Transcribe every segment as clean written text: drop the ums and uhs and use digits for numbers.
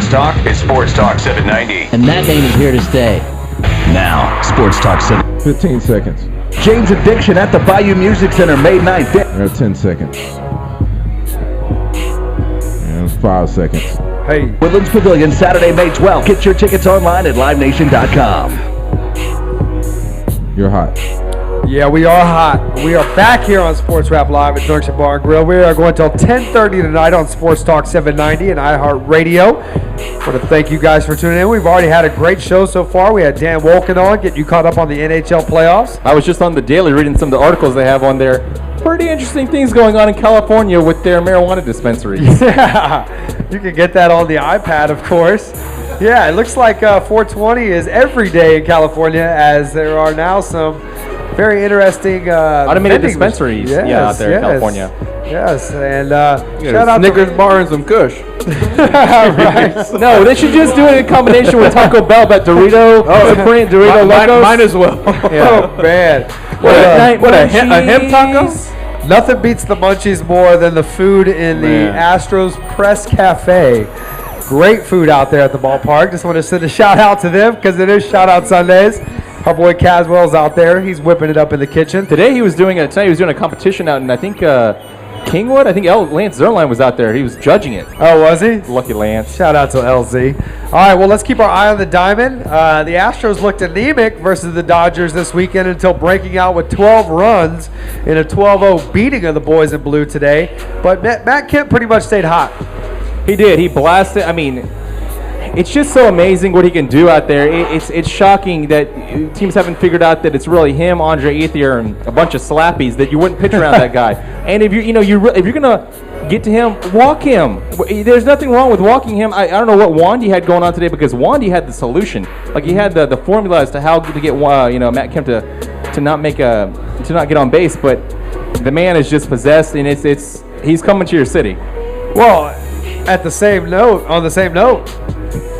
Talk is Sports Talk 790. And that name is here to stay. Now, Sports Talk 7. 15 seconds. James Addiction at the Bayou Music Center, May 9th. There are 10 seconds. And 5 seconds. Hey. Woodlands Pavilion, Saturday, May 12th. Get your tickets online at livenation.com. You're hot. Yeah, we are hot. We are back here on Sports Wrap Live at Junction Bar and Grill. We are going till 10:30 tonight on Sports Talk 790 and iHeartRadio. I want to thank you guys for tuning in. We've already had a great show so far. We had Dan Wolken on, getting you caught up on the NHL playoffs. I was just on the Daily reading some of the articles they have on there. Pretty interesting things going on in California with their marijuana dispensaries. Yeah, you can get that on the iPad, of course. Yeah, it looks like 420 is every day in California, as there are now some very interesting automated dispensaries out there in California. Yes, and shout out Snickers bar and some Kush. Right. No, they should just do it in combination with Taco Bell, but Dorito, Supreme, Dorito Locos. Mine as well. Yeah. Oh, man. What a hemp taco? Nothing beats the munchies more than the food in the Astros Press Cafe. Great food out there at the ballpark. Just want to send a shout out to them because it is Shout Out Sundays. Our boy Caswell's out there. He's whipping it up in the kitchen. Tonight he was doing a competition out in, I think, Kingwood. I think Lance Zerline was out there. He was judging it. Oh, was he? Lucky Lance. Shout out to LZ. All right, well, let's keep our eye on the diamond. The Astros looked anemic versus the Dodgers this weekend until breaking out with 12 runs in a 12-0 beating of the boys in blue today. But Matt Kemp pretty much stayed hot. He did. He blasted. I mean, it's just so amazing what he can do out there. It's shocking that teams haven't figured out that it's really him, Andre Ethier, and a bunch of slappies that you wouldn't pitch around that guy. And if you're gonna get to him, walk him. There's nothing wrong with walking him. I don't know what Wandy had going on today because Wandy had the solution. Like he had the formula as to how to get Matt Kemp to not get on base. But the man is just possessed, and he's coming to your city. Well, on the same note,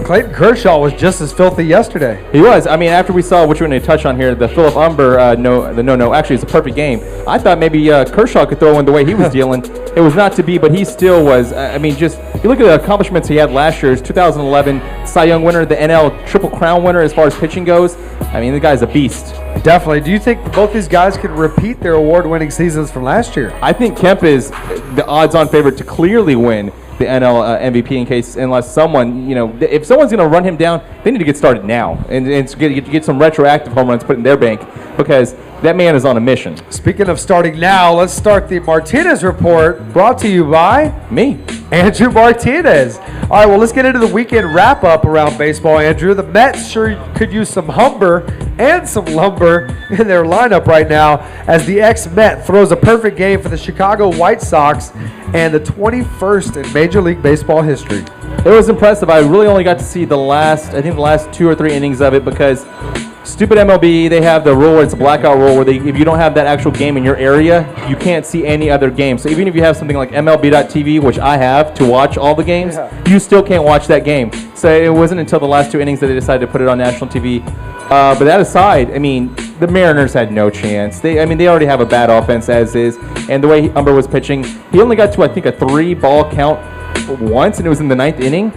Clayton Kershaw was just as filthy yesterday. He was. I mean, after we saw what you're going to touch on here, the Philip Humber, actually it's a perfect game. I thought maybe Kershaw could throw one the way he was dealing. It was not to be, but he still was. Just you look at the accomplishments he had last year. His 2011 Cy Young winner, the NL Triple Crown winner as far as pitching goes. I mean, the guy's a beast. Definitely. Do you think both these guys could repeat their award-winning seasons from last year? I think Kemp is the odds-on favorite to clearly win the NL MVP unless someone, if someone's going to run him down, they need to get started now and get some retroactive home runs put in their bank because that man is on a mission. Speaking of starting now, let's start the Martinez Report brought to you by me, Andrew Martinez. All right, well, let's get into the weekend wrap-up around baseball, Andrew. The Mets sure could use some Humber and some lumber in their lineup right now as the ex-Met throws a perfect game for the Chicago White Sox and the 21st in Major League Baseball history. It was impressive. I really only got to see the last 2 or 3 innings of it because stupid MLB, they have the rule where it's a blackout rule where if you don't have that actual game in your area, you can't see any other game. So even if you have something like MLB.TV, which I have to watch all the games, you still can't watch that game. So it wasn't until the last 2 innings that they decided to put it on national TV. But that aside, the Mariners had no chance. They already have a bad offense as is, and the way Humber was pitching, he only got to, I think, a 3-ball count once, and it was in the 9th inning.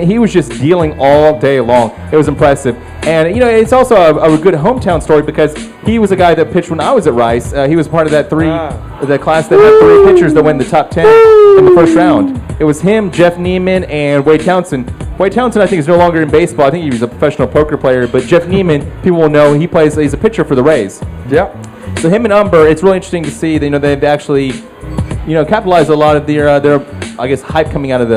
He was just dealing all day long. It was impressive. And, it's also a good hometown story because he was a guy that pitched when I was at Rice. He was part of that class that had 3 pitchers that went in the top 10 in the first round. It was him, Jeff Neiman, and Wade Townsend. Wade Townsend, I think, is no longer in baseball. I think he was a professional poker player. But Jeff Neiman, people will know, he's a pitcher for the Rays. Yep. So him and Humber, it's really interesting to see that, they've actually, capitalized a lot of their hype coming out of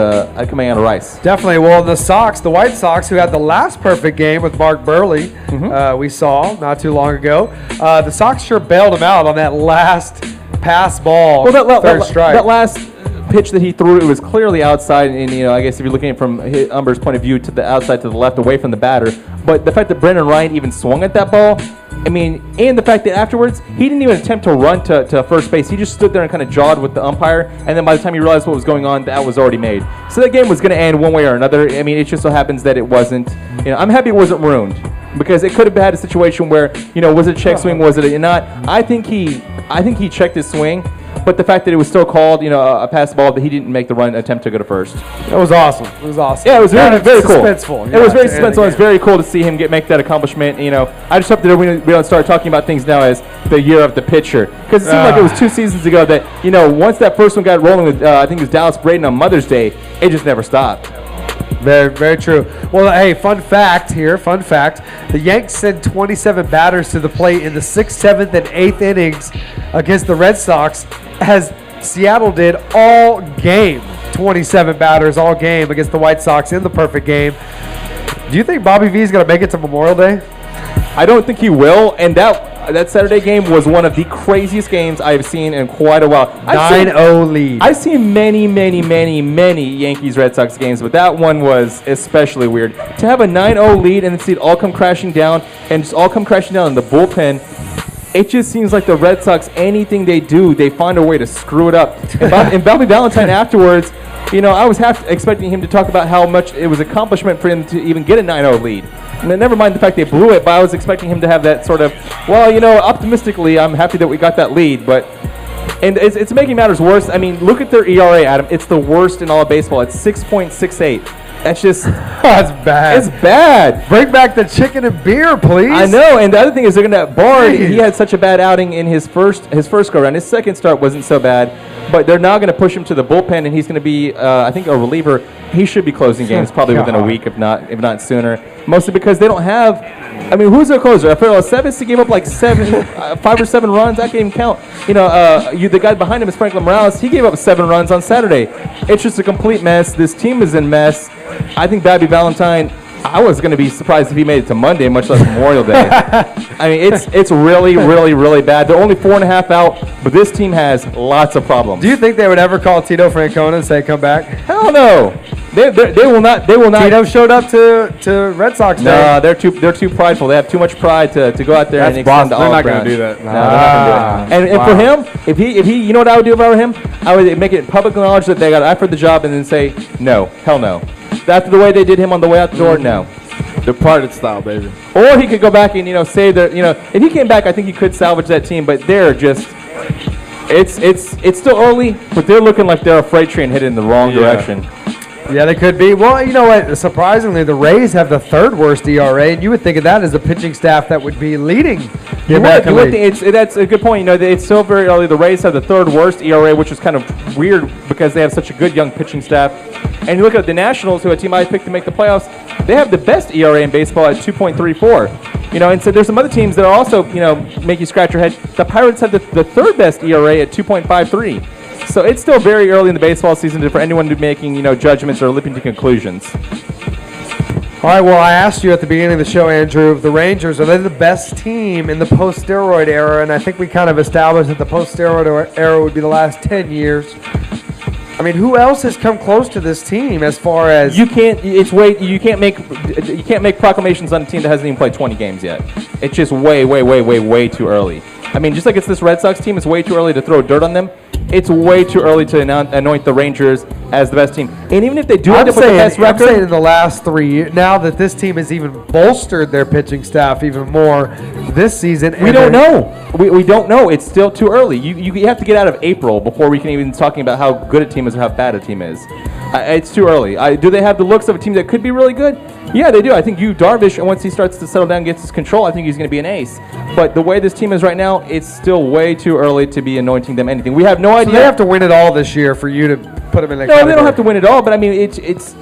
Rice. Definitely. Well, the White Sox, who had the last perfect game with Mark Burley, we saw not too long ago. The Sox sure bailed him out on that last pass ball, third strike. That last pitch that he threw, it was clearly outside, and I guess if you're looking at it from Humber's point of view, to the outside, to the left, away from the batter. But the fact that Brendan Ryan even swung at that ball, and the fact that afterwards he didn't even attempt to run to first base. He just stood there and kind of jawed with the umpire, and then by the time he realized what was going on, that was already made. So that game was going to end one way or another. It just so happens that it wasn't. I'm happy it wasn't ruined because it could have had a situation where was it a check swing, was it not? I think he checked his swing. But the fact that it was still called, a pass ball, that he didn't make the run attempt to go to first. It was awesome. It was awesome. Yeah, it was very, very cool. Suspenseful. It was very suspenseful. It was very cool to see him make that accomplishment. I just hope that we don't start talking about things now as the year of the pitcher, because it seemed like it was 2 seasons ago that once that first one got rolling with I think it was Dallas Braden on Mother's Day, it just never stopped. Very, very true. Well, hey, fun fact here. Fun fact. The Yanks sent 27 batters to the plate in the 6th, 7th, and 8th innings against the Red Sox, as Seattle did all game. 27 batters all game against the White Sox in the perfect game. Do you think Bobby V is going to make it to Memorial Day? I don't think he will, and that Saturday game was one of the craziest games I've seen in quite a while. 9-0 lead. I've seen many, many, many, many Yankees-Red Sox games, but that one was especially weird. To have a 9-0 lead and then see it all come crashing down, and just all come crashing down in the bullpen, it just seems like the Red Sox, anything they do, they find a way to screw it up. And Bobby Valentine afterwards, I was half expecting him to talk about how much it was an accomplishment for him to even get a 9-0 lead. And never mind the fact they blew it, but I was expecting him to have that sort of, optimistically, I'm happy that we got that lead. And it's making matters worse. I mean, look at their ERA, Adam. It's the worst in all of baseball. It's 6.68. That's just... That's bad. It's bad. Bring back the chicken and beer, please. I know, and the other thing is they're going to... Bard, he had such a bad outing in his first go-around. His second start wasn't so bad, but they're now going to push him to the bullpen, and he's going to be, I think, a reliever. He should be closing games probably within a week, if not sooner. Mostly because they don't have... I mean, who's their closer? Rafael Aceves, he gave up like 5 or 7 runs. I can't even count. The guy behind him is Franklin Morales. He gave up 7 runs on Saturday. It's just a complete mess. This team is in mess. I think Bobby Valentine, I was going to be surprised if he made it to Monday, much less Memorial Day. I mean, it's really, really, really bad. They're only 4.5 out, but this team has lots of problems. Do you think they would ever call Tito Francona and say, come back? Hell no. They will not. They will not. Tito showed up to Red Sox Day. No, they're too prideful. They have too much pride to go out there and extend the olive branch. They're not going to do that. No, they're not going to do it. And for him, if he, you know what I would do if I were him? I would make it public knowledge that they got offered the job and then say, no, hell no. After the way they did him on the way out the door, no. Departed style, baby. Or he could go back and say that if he came back, I think he could salvage that team. But they're just, it's still early, but they're looking like they're a freight train headed in the wrong direction. Yeah, they could be. Well, you know what? Surprisingly, the Rays have the 3rd worst ERA, and you would think of that as a pitching staff that would be leading the American League. That's a good point. It's still very early. The Rays have the 3rd worst ERA, which is kind of weird because they have such a good young pitching staff. And you look at the Nationals, who a team I picked to make the playoffs, they have the best ERA in baseball at 2.34. And so there's some other teams that are also, make you scratch your head. The Pirates have the 3rd best ERA at 2.53. So it's still very early in the baseball season for anyone to be making, judgments or leaping to conclusions. All right, well, I asked you at the beginning of the show, Andrew, the Rangers, are they the best team in the post-steroid era? And I think we kind of established that the post-steroid era would be the last 10 years. I mean, who else has come close to this team as far as... You can't make proclamations on a team that hasn't even played 20 games yet. It's just way too early. I mean, just like it's this Red Sox team, it's way too early to throw dirt on them. It's way too early to anoint the Rangers as the best team. And even if they do end up with the best record... I'm saying in the last 3 years, now that this team has even bolstered their pitching staff even more this season... We don't know. We don't know. It's still too early. You have to get out of April before we can even talking about how good a team is or how bad a team is. It's too early. Do they have the looks of a team that could be really good? Yeah, they do. I think Darvish, once he starts to settle down and gets his control, I think he's going to be an ace. But the way this team is right now, it's still way too early to be anointing them anything. We have no idea. So they have to win it all this year for you to put them in the category. No, they don't have to win it all, but I mean, it's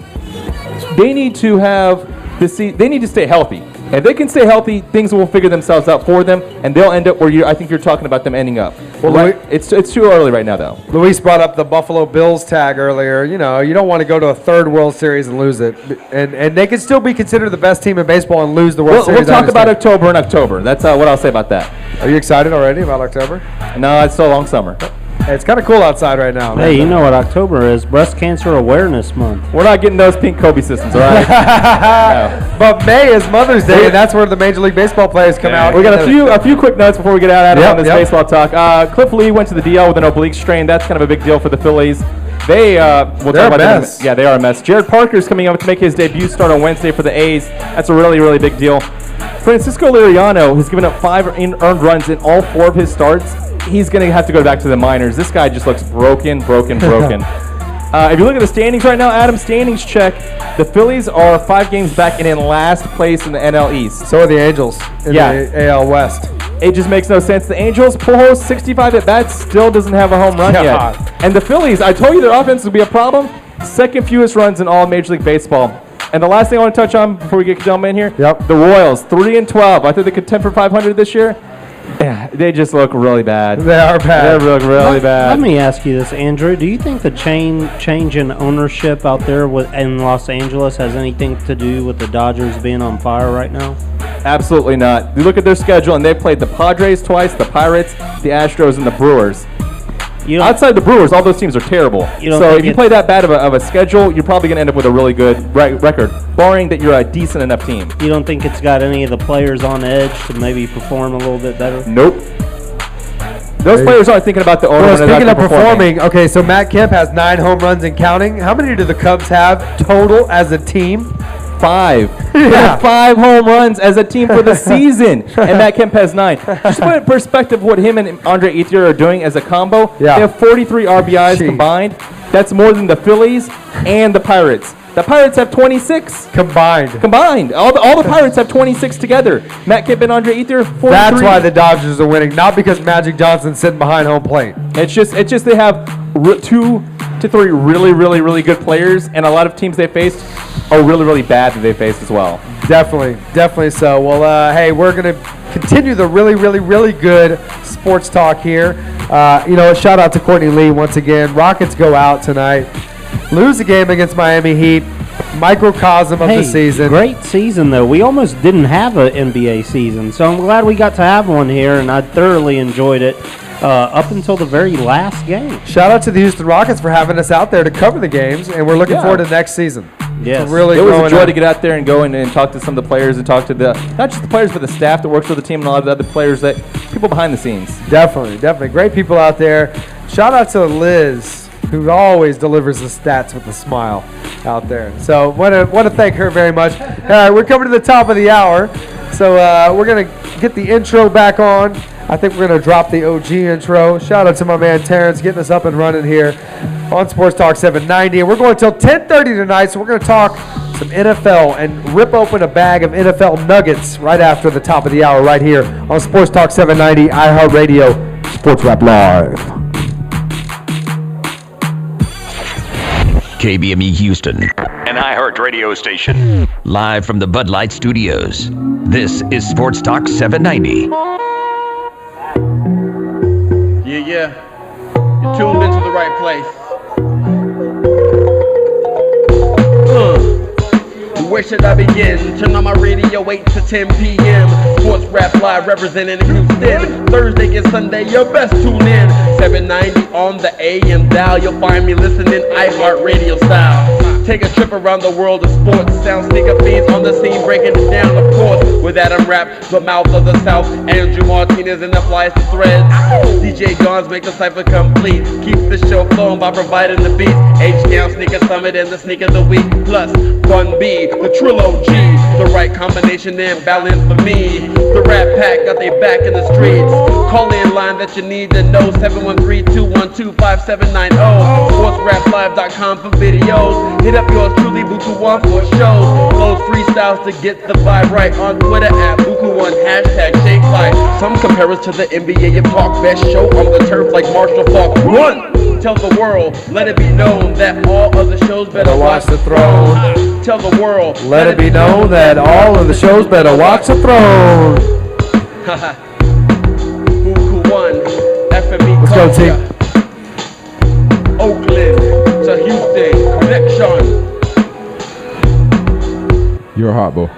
they need to have they need to stay healthy. If they can stay healthy, things will figure themselves out for them, and they'll end up where I think you're talking about them ending up. Well, it's too early right now, though. Luis brought up the Buffalo Bills tag earlier. You don't want to go to a 3rd World Series and lose it, and they can still be considered the best team in baseball and lose the World Series. We'll talk about October in October. That's what I'll say about that. Are you excited already about October? No, it's still a long summer. Hey, it's kind of cool outside right now. Hey, you know what October is? Breast Cancer Awareness Month. We're not getting those pink Kobe systems, all right? No. But May is Mother's Day, and that's where the Major League Baseball players come out. We got a few quick notes before we get out on this baseball talk. Cliff Lee went to the DL with an oblique strain. That's kind of a big deal for the Phillies. They're a mess. Yeah, they are a mess. Jared Parker's coming up to make his debut start on Wednesday for the A's. That's a really, really big deal. Francisco Liriano has given up 5 earned runs in all 4 of his starts. he's going to have to go back to the minors. This guy just looks broken. If you look at the standings right now, Adam, standings check. The Phillies are 5 games back and in last place in the NL East. So are the Angels in the AL West. It just makes no sense. The Angels, Pujols, 65 at bats, still doesn't have a home run yet. And the Phillies, I told you their offense would be a problem. Second fewest runs in all Major League Baseball. And the last thing I want to touch on before we get Kadelma in here, the Royals, 3-12. I think they could contend for 500 this year. Yeah, they just look really bad. They are bad. They look really bad. Let me ask you this, Andrew. Do you think the change in ownership out there in Los Angeles has anything to do with the Dodgers being on fire right now? Absolutely not. You look at their schedule, and they've played the Padres twice, the Pirates, the Astros, and the Brewers. Outside the Brewers, all those teams are terrible. So if you play that bad of a schedule, you're probably going to end up with a really good record, barring that you're a decent enough team. You don't think it's got any of the players on edge to maybe perform a little bit better? Nope. Those players aren't thinking about the owner. Well, speaking of performing, okay, so Matt Kemp has 9 home runs and counting. How many do the Cubs have total as a team? 5. They have 5 home runs as a team for the season, and Matt Kemp has 9. Just put in perspective what him and Andre Ethier are doing as a combo. They have 43 RBIs combined. That's more than the Phillies and the Pirates. The Pirates have 26 combined. All the Pirates have 26 together. Matt Kemp and Andre Ethier, 43. That's why the Dodgers are winning, not because Magic Johnson's sitting behind home plate. It's just they have 2 to 3 really good players, and a lot of teams they faced are really bad that they faced as well. Definitely so. Well, hey, we're going to continue the really good sports talk here. A shout out to Courtney Lee once again. Rockets go out tonight. Lose a game against Miami Heat. Microcosm of the season. Great season, though. We almost didn't have an NBA season, so I'm glad we got to have one here, and I thoroughly enjoyed it up until the very last game. Shout out to the Houston Rockets for having us out there to cover the games, and we're looking forward to next season. Yes. It was a joy to get out there and go and talk to some of the players and talk to not just the players, but the staff that works with the team and a lot of the other players, people behind the scenes. Definitely. Great people out there. Shout out to Liz, who always delivers the stats with a smile out there. So want to thank her very much. All right, we're coming to the top of the hour, so we're going to get the intro back on. I think we're going to drop the OG intro. Shout out to my man Terrence getting us up and running here on Sports Talk 790. And we're going until 10:30 tonight, so we're going to talk some NFL and rip open a bag of NFL nuggets right after the top of the hour right here on Sports Talk 790 iHeartRadio Sports Rap Live. KBME Houston, an iHeart radio station. Live from the Bud Light Studios. This is Sports Talk 790. Yeah. You're tuned into the right place. Where should I begin? Turn on my radio 8 to 10 p.m. Sports Rap Live representing Houston. Thursday and Sunday, your best tune in. 790 on the AM dial. You'll find me listening iHeart Radio style. Take a trip around the world of sports. Sound sneaker fiends on the scene, breaking it down, of course. With Adam Rapp, the mouth of the South. Andrew Martinez and the flies to threads. DJ Gons make the cipher complete. Keeps the show flowing by providing the beats. H-Down Sneaker Summit and the Sneaker of the Week. Plus, Bun B, the Trillo G. The right combination and balance for me. The Rap Pack got they back in the streets. Call in line that you need to know. 713-212-5790. SportsRapLive.com for videos. Hit up yours truly, Buku1 for shows. Close freestyles to get the vibe right. On Twitter at Buku1, hashtag Shake Life. Some compare us to the NBA and Park. Best show on the turf like Marshall Falk. Run! Tell the world, let it be known that all of the shows better watch the throne. Tell the world, let it be known that all of the shows better watch the throne. Buku1, FME. Let's go, team. Oakland to Houston, connection. You're a hot boy.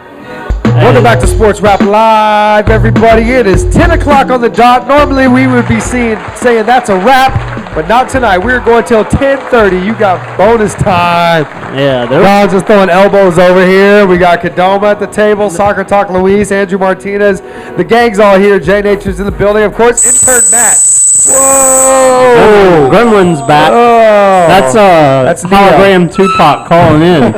Welcome back to Sports Rap Live, everybody. It is 10 o'clock on the dot. Normally we would be saying that's a wrap, but not tonight. We're going till 10:30. You got bonus time. Yeah, Don's just throwing elbows over here. We got Kadelma at the table, Soccer Talk Luis, Andrew Martinez. The gang's all here. J Nature's in the building. Of course, intern Matt. Whoa! Gremlin's back. Oh, That's Neo. hologram Tupac calling in.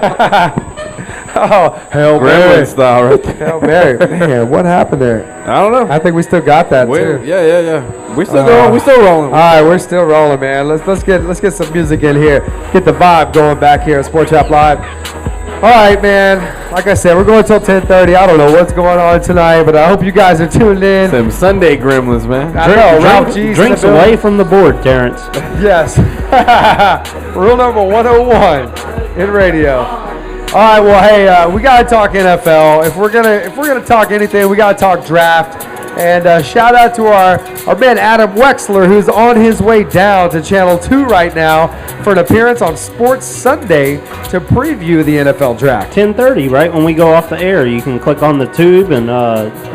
Oh, Hail Gremlin Mary. style right there. Hail Mary. Man, what happened there? I don't know. I think we still got that, too. Yeah. We still going. We still rolling. All right, we're still rolling, man. Let's get some music in here. Get the vibe going back here at Sports Rap Live. All right, man. Like I said, we're going until 10:30. I don't know what's going on tonight, but I hope you guys are tuned in. Them Sunday gremlins, man. I know, Ralph G's Drinks in the away building. from the board, Terrence. Yes. Rule number 101 in radio. All right, well, hey, we gotta talk NFL. If we're gonna talk anything, we gotta talk draft. And shout out to our man Adam Wexler, who's on his way down to Channel 2 right now for an appearance on Sports Sunday to preview the NFL draft. 10:30, right when we go off the air, you can click on the tube and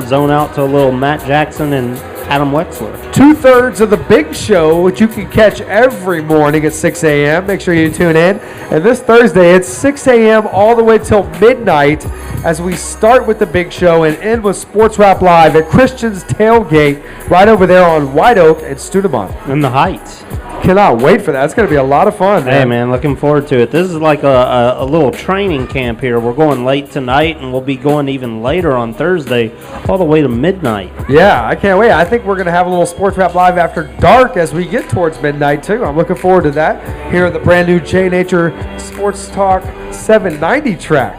zone out to a little Matt Jackson and Adam Wexler. 2/3 of the big show, which you can catch every morning at 6 a.m. Make sure you tune in. And this Thursday, it's 6 a.m. all the way till midnight as we start with the big show and end with Sports Rap Live at Christian's Tailgate right over there on White Oak and Studemont. In the Heights. Cannot wait for that. It's going to be a lot of fun, man. Hey, man, looking forward to it. This is like a little training camp here. We're going late tonight, and we'll be going even later on Thursday, all the way to midnight. Yeah, I can't wait. I think we're going to have a little Sports Rap Live after dark as we get towards midnight, too. I'm looking forward to that here at the brand new J Nature Sports Talk 790 track,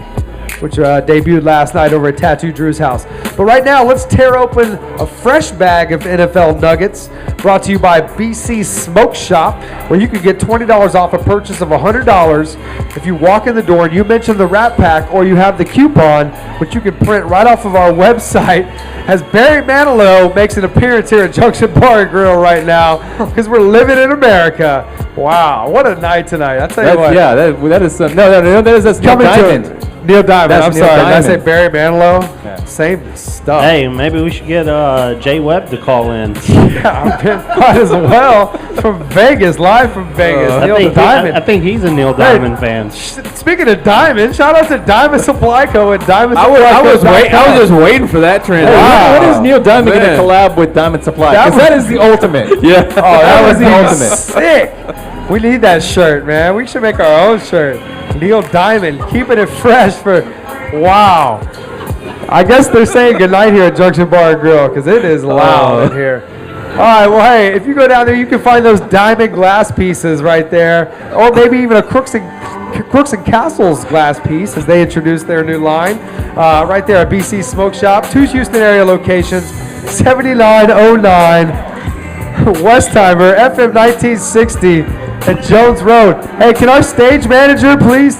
which debuted last night over at Tattoo Drew's house. But right now, let's tear open a fresh bag of NFL nuggets brought to you by BC Smoke Shop, where you can get $20 off a purchase of $100 if you walk in the door and you mention the Rapp Pack or you have the coupon, which you can print right off of our website, as Barry Manilow makes an appearance here at Junction Bar and Grill right now because we're living in America. Wow, what a night tonight. I'll tell you what. Yeah, that is some. No, that is Coming Diamond. to Neil Diamond. That's I'm Neil sorry. Diamond. Did I say Barry Manilow? Yeah. Same stuff. Hey, maybe we should get Jay Webb to call in. Yeah, might as well. From Vegas, live from Vegas. Neil Diamond. I think he's a Neil Diamond fan. Speaking of Diamond, shout out to Diamond Supply Co. and Diamond I was just waiting for that trend. Wow. When is Neil Diamond going Man. to collab with Diamond Supply? That Because that was- is the ultimate. Yeah. Oh, that was the ultimate. sick. We need that shirt, man. We should make our own shirt. Neil Diamond, keeping it fresh for, wow. I guess they're saying goodnight here at Junction Bar and Grill because it is loud in here. All right, well, hey, if you go down there, you can find those diamond glass pieces right there, or maybe even a Crooks and Castles glass piece as they introduce their new line right there at BC Smoke Shop. 2 Houston area locations, 7909 Westheimer, FM 1960 at Jones Road. Hey, can our stage manager please,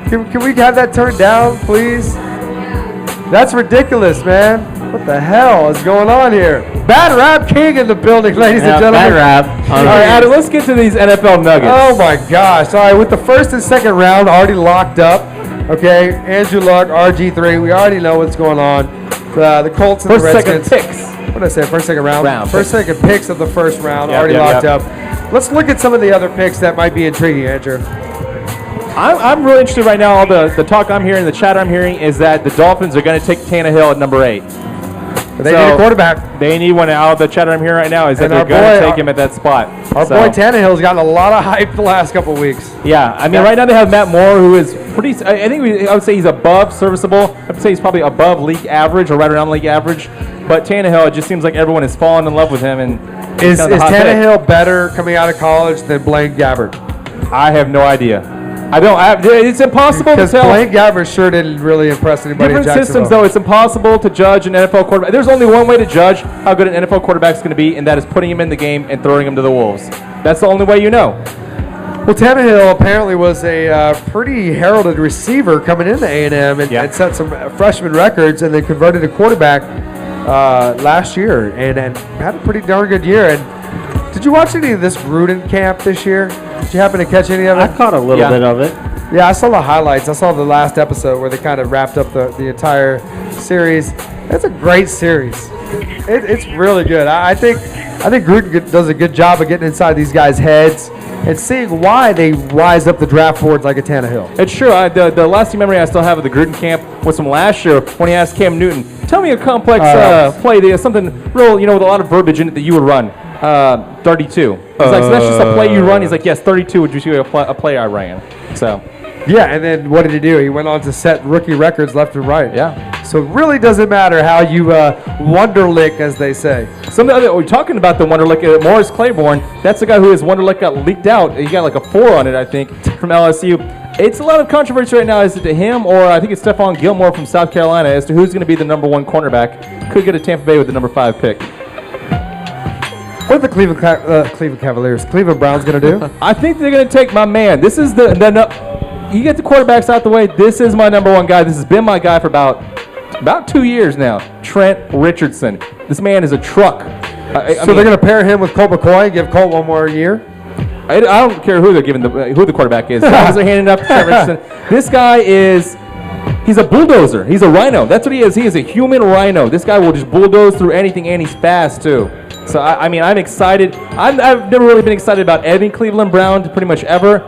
can we have that turned down, please? That's ridiculous, man. What the hell is going on here? Bad Rap King in the building, ladies and gentlemen. Bad rap. All right, Adam, let's get to these NFL nuggets. Oh my gosh. All right, with the first and second round already locked up. Okay, Andrew Luck, RG3. We already know what's going on. The Colts and First, the second Redskins. picks. What did I say? First, second round? First, picks. second picks of the first round Yep, already yep, locked yep. up. Let's look at some of the other picks that might be intriguing, Andrew. I'm really interested right now. All the talk I'm hearing, the chat I'm hearing is that the Dolphins are going to take Tannehill at number 8. They need a quarterback. They need one. Out of the chatter I'm hearing right now is that And they're our going to boy- take him at that spot. Our boy Tannehill's gotten a lot of hype the last couple of weeks. Yeah, I mean, right now they have Matt Moore, who is pretty. I think I would say he's above serviceable. I would say he's probably above league average or right around league average. But Tannehill, it just seems like everyone is falling in love with him. And Is kind of the hot pick. Tannehill better coming out of college than Blaine Gabbert? I have no idea. It's impossible to Because tell. Blaine Gabbert sure didn't really impress anybody Different in Jacksonville. systems, though. It's impossible to judge an NFL quarterback. There's only one way to judge how good an NFL quarterback is going to be, and that is putting him in the game and throwing him to the wolves. That's the only way you know. Well, Tannehill apparently was a pretty heralded receiver coming into A&M and set some freshman records and then converted to quarterback last year and had a pretty darn good year. And did you watch any of this Gruden camp this year? Did you happen to catch any of it? I caught a little bit of it. Yeah, I saw the highlights. I saw the last episode where they kind of wrapped up the entire series. It's a great series. It's really good. I think Gruden does a good job of getting inside these guys' heads and seeing why they rise up the draft boards like a Tannehill. It's true. The lasting memory I still have of the Gruden camp was from last year when he asked Cam Newton, "Tell me a complex play, something real, with a lot of verbiage in it that you would run." 32. He's like, "So that's just a play you run?" He's like, "Yes, 32 would you see a play I ran." So Yeah, and then what did he do? He went on to set rookie records left and right. Yeah. So it really doesn't matter how you Wonderlick, as they say. We're talking about the Wonderlick. Morris Claiborne, that's the guy who his Wonderlick got leaked out. He got like a 4 on it, I think, from LSU. It's a lot of controversy right now. Is it to him or I think it's Stephon Gilmore from South Carolina as to who's going to be the number 1 cornerback. Could get a Tampa Bay with the number 5 pick. What are the Cleveland Cavaliers, Cleveland Browns going to do? I think they're going to take my man. This is you get the quarterbacks out the way. This is my number 1 guy. This has been my guy for about 2 years now. Trent Richardson. This man is a truck. They're going to pair him with Colt McCoy and give Colt 1 more year? I don't care who they're giving who the quarterback is. As long as they're handing it up to Trent Richardson. This guy he's a bulldozer. He's a rhino. That's what he is. He is a human rhino. This guy will just bulldoze through anything, and he's fast too. So I'm excited. I've never really been excited about any Cleveland Brown pretty much ever.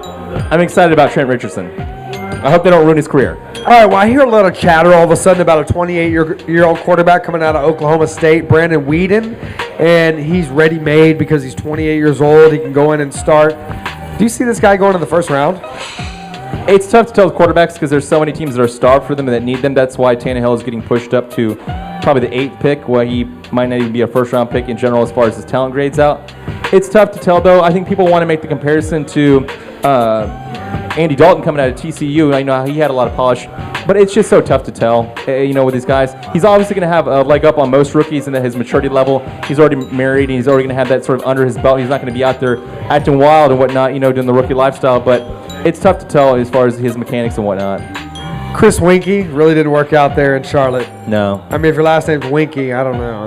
I'm excited about Trent Richardson. I hope they don't ruin his career. All right, well, I hear a lot of chatter all of a sudden about a 28-year-old quarterback coming out of Oklahoma State, Brandon Whedon, and he's ready-made because he's 28 years old. He can go in and start. Do you see this guy going in the first round? It's tough to tell the quarterbacks because there's so many teams that are starved for them and that need them. That's why Tannehill is getting pushed up to probably the 8th pick, where he might not even be a first-round pick in general as far as his talent grades out. It's tough to tell, though. I think people want to make the comparison to Andy Dalton coming out of TCU. I know he had a lot of polish, but it's just so tough to tell, with these guys. He's obviously going to have a leg up on most rookies in his maturity level. He's already married, and he's already going to have that sort of under his belt. He's not going to be out there acting wild and whatnot, doing the rookie lifestyle, but it's tough to tell as far as his mechanics and whatnot. Chris Winkie really didn't work out there in Charlotte. No. I mean, if your last name's Winkie, I don't know.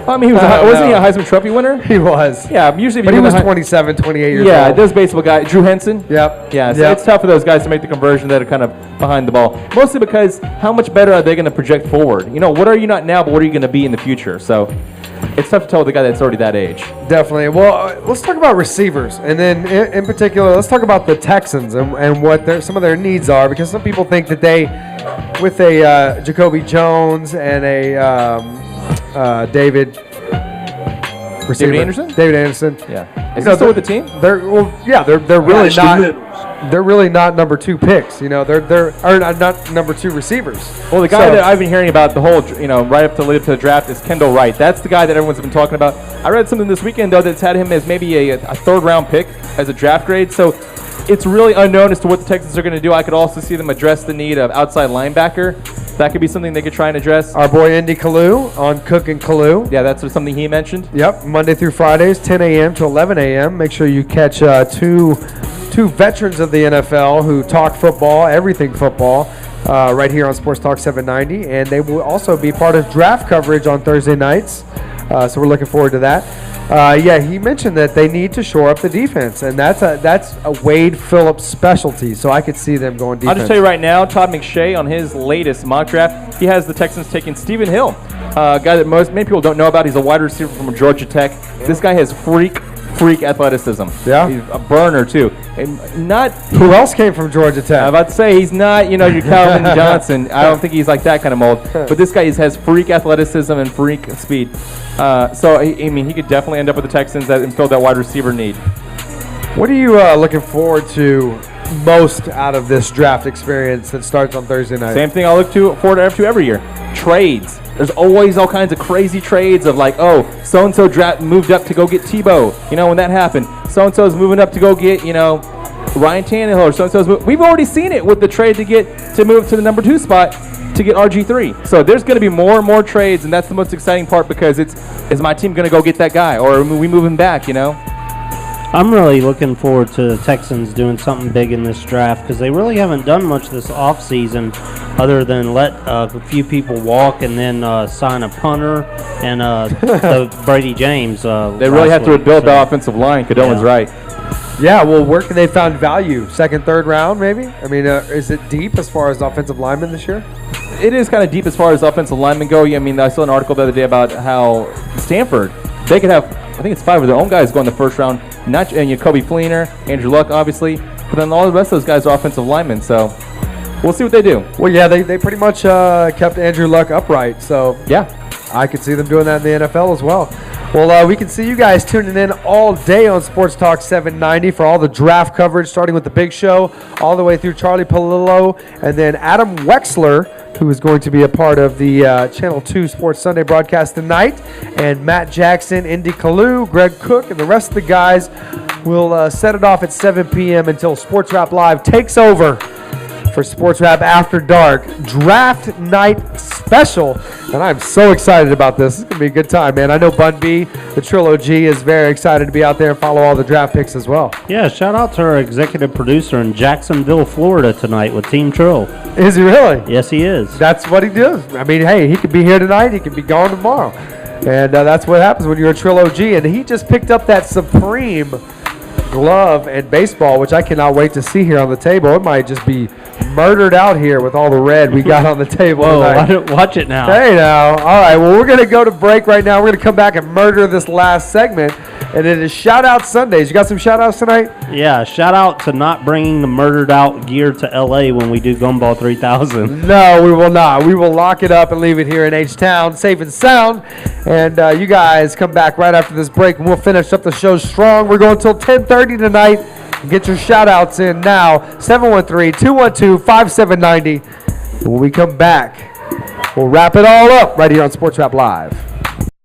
I mean, wasn't he a Heisman Trophy winner? He was. Yeah, usually. But he was 27, 28 years old. Yeah, those baseball guys. Drew Henson. Yep. Yeah, so it's tough for those guys to make the conversion that are kind of behind the ball. Mostly because how much better are they going to project forward? What are you not now, but what are you going to be in the future? So it's tough to tell the guy that's already that age. Definitely. Well, let's talk about receivers. And then in particular, let's talk about the Texans and what some of their needs are. Because some people think that they, with a Jacoby Jones and a David Anderson? David Anderson. Yeah. Is he still with the team? They're really not. They're really not number 2 picks. They're not number 2 receivers. Well, the guy that I've been hearing about the whole, right up to lead up to the draft is Kendall Wright. That's the guy that everyone's been talking about. I read something this weekend though that's had him as maybe a 3rd round pick as a draft grade. So it's really unknown as to what the Texans are going to do. I could also see them address the need of outside linebacker. That could be something they could try and address. Our boy Indy Kalu on Cook and Kalu. Yeah, that's something he mentioned. Yep, Monday through Fridays, 10 a.m. to 11 a.m. Make sure you catch two veterans of the NFL who talk football, everything football, right here on Sports Talk 790. And they will also be part of draft coverage on Thursday nights. So we're looking forward to that. He mentioned that they need to shore up the defense, and that's a Wade Phillips specialty. So I could see them going defense. I'll just tell you right now, Todd McShay on his latest mock draft, he has the Texans taking Stephen Hill, a guy that many people don't know about. He's a wide receiver from Georgia Tech. This guy has freak athleticism. Yeah, he's a burner too. And not who else came from Georgia Tech? I'm about to say he's not your Calvin Johnson. I don't think he's like that kind of mold. But this guy has freak athleticism and freak speed. He could definitely end up with the Texans and fill that wide receiver need. What are you looking forward to most out of this draft experience that starts on Thursday night? Same thing I look forward to every year. Trades. There's always all kinds of crazy trades of like, so-and-so moved up to go get Tebow. When that happened. So-and-so's moving up to go get, Ryan Tannehill or so-and-so's. We've already seen it with the trade to move to the number 2 spot to get RG3. So there's going to be more and more trades, and that's the most exciting part because is my team going to go get that guy or are we moving back, I'm really looking forward to the Texans doing something big in this draft because they really haven't done much this offseason other than let a few people walk and then sign a punter and the Brady James. They really have to rebuild the offensive line. Cadone's right. Yeah, well, where can they find value? 2nd, 3rd round, maybe? I mean, is it deep as far as offensive linemen this year? It is kind of deep as far as offensive linemen go. I mean, I saw an article the other day about how Stanford, they could have, I think it's 5 of their own guys going the first round. Kobe Fleener, Andrew Luck, obviously. But then all the rest of those guys are offensive linemen, so we'll see what they do. Well, yeah, they pretty much kept Andrew Luck upright, so yeah, I could see them doing that in the NFL as well. Well, we can see you guys tuning in all day on Sports Talk 790 for all the draft coverage, starting with the big show, all the way through Charlie Palillo, and then Adam Wexler, who is going to be a part of the Channel 2 Sports Sunday broadcast tonight, and Matt Jackson, Indy Kalu, Greg Cook, and the rest of the guys will set it off at 7 p.m. until Sports Wrap Live takes over for Sports Wrap After Dark Draft Night Special. And I'm so excited about this. It's going to be a good time, man. I know Bun B, the Trilogy, is very excited to be out there and follow all the draft picks as well. Yeah, shout out to our executive producer in Jacksonville, Florida tonight with Team Trill. Is he really? Yes, he is. That's what he does. I mean, hey, he could be here tonight. He could be gone tomorrow. And that's what happens when you're a Trilogy. And he just picked up that Supreme glove and baseball, which I cannot wait to see here on the table. It might just be murdered out here with all the red we got on the table tonight. Watch it now. Hey now. All right, well, we're going to go to break right now. We're going to come back and murder this last segment, and it is Shout-Out Sundays. You got some shout-outs tonight? Yeah, shout out to not bringing the murdered out gear to L.A. when we do Gumball 3000. No, we will not. We will lock it up and leave it here in H-Town, safe and sound. And you guys come back right after this break, and we'll finish up the show strong. We're going until 10:30 tonight. Get your shout-outs in now, 713-212-5790. When we come back, we'll wrap it all up right here on Sports Wrap Live.